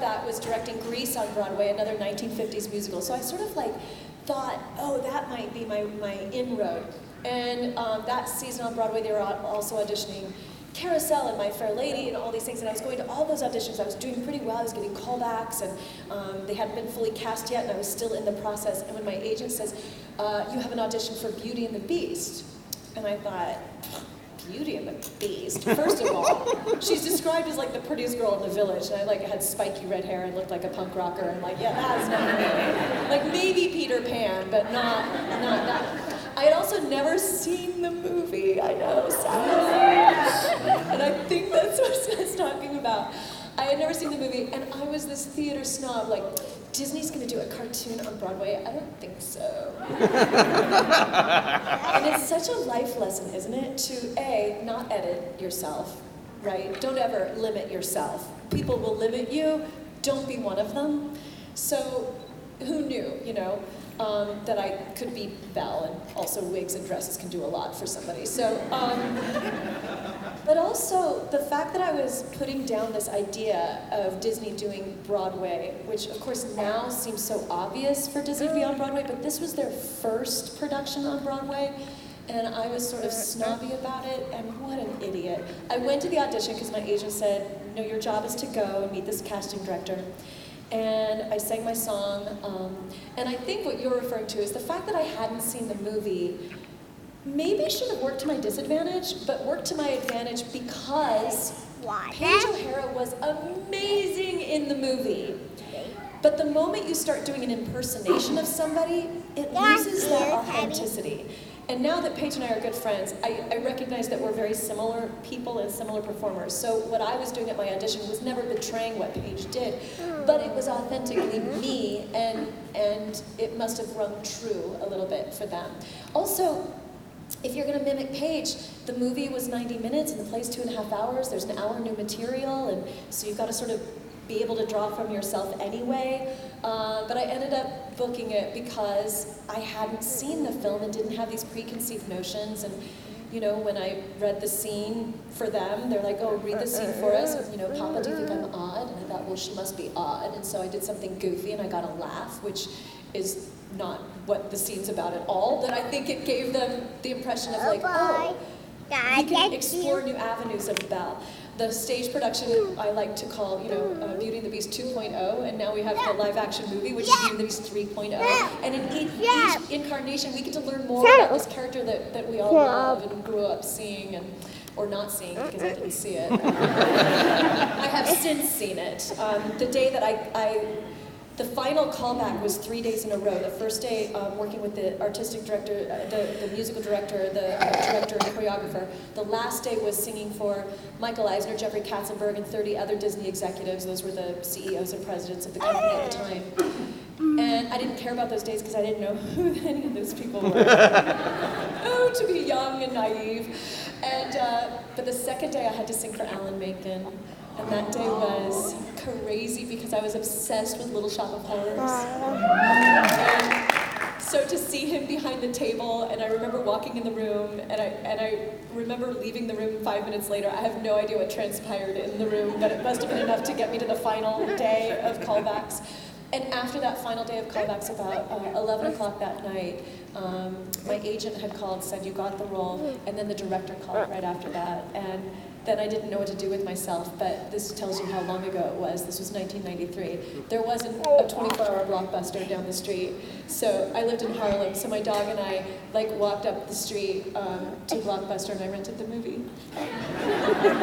of that was directing Grease on Broadway, another 1950s musical. So I sort of like thought, oh, that might be my inroad. And that season on Broadway, they were also auditioning Carousel and My Fair Lady and all these things, and I was going to all those auditions. I was doing pretty well. I was getting callbacks, and they hadn't been fully cast yet, and I was still in the process. And when my agent says, you have an audition for Beauty and the Beast, and I thought, Beauty and the Beast? First of all, she's described as like the prettiest girl in the village, and I like had spiky red hair and looked like a punk rocker, and like, yeah, that's not me. Like maybe Peter Pan, but not that. I had also never seen the movie, I know, sadly. And I think that's what I was talking about. I had never seen the movie, and I was this theater snob, like, Disney's gonna do a cartoon on Broadway? I don't think so. And it's such a life lesson, isn't it, to A, not edit yourself, right? Don't ever limit yourself. People will limit you, don't be one of them. So, who knew, you know? That I could be Belle, and also wigs and dresses can do a lot for somebody. So, but also the fact that I was putting down this idea of Disney doing Broadway, which of course now seems so obvious for Disney to be on Broadway, but this was their first production on Broadway, and I was sort of snobby about it, and what an idiot. I went to the audition because my agent said, no, your job is to go and meet this casting director. And I sang my song, and I think what you're referring to is the fact that I hadn't seen the movie maybe should have worked to my disadvantage, but worked to my advantage because Paige O'Hara was amazing in the movie. But the moment you start doing an impersonation of somebody, it loses that authenticity. And now that Paige and I are good friends, I recognize that we're very similar people and similar performers. So what I was doing at my audition was never betraying what Paige did, but it was authentically me, and it must have rung true a little bit for them. Also, if you're gonna mimic Paige, the movie was 90 minutes and the play's 2.5 hours, there's an hour new material, and so you've got to sort of be able to draw from yourself anyway, but I ended up booking it because I hadn't seen the film and didn't have these preconceived notions. And you know, when I read the scene for them, they're like, oh, read the scene for us. You know, Papa, do you think I'm odd? And I thought, well, she must be odd. And so I did something goofy and I got a laugh, which is not what the scene's about at all. But I think it gave them the impression of like, oh, we can explore new avenues of Belle. The stage production I like to call, you know, Beauty and the Beast 2.0, and now we have the live-action movie, which is Beauty and the Beast 3.0. And in each incarnation, we get to learn more about this character that we all love and grew up seeing, and or not seeing because I didn't see it. I have since seen it. The day that the final callback was 3 days in a row. The first day working with the artistic director, the musical director, the director and choreographer. The last day was singing for Michael Eisner, Jeffrey Katzenberg, and 30 other Disney executives. Those were the CEOs and presidents of the company at the time. And I didn't care about those days because I didn't know who any of those people were. Oh, to be young and naive. And but the second day I had to sing for Alan Menken. And that day was crazy because I was obsessed with Little Shop of Horrors. And so to see him behind the table, and I remember walking in the room, and I remember leaving the room 5 minutes later. I have no idea what transpired in the room, but it must have been enough to get me to the final day of callbacks. And after that final day of callbacks, about 11 o'clock that night, my agent had called and said, you got the role, and then the director called right after that. And then I didn't know what to do with myself, but this tells you how long ago it was. This was 1993. There wasn't a 24-hour Blockbuster down the street. So I lived in Harlem, so my dog and I like walked up the street to Blockbuster and I rented the movie.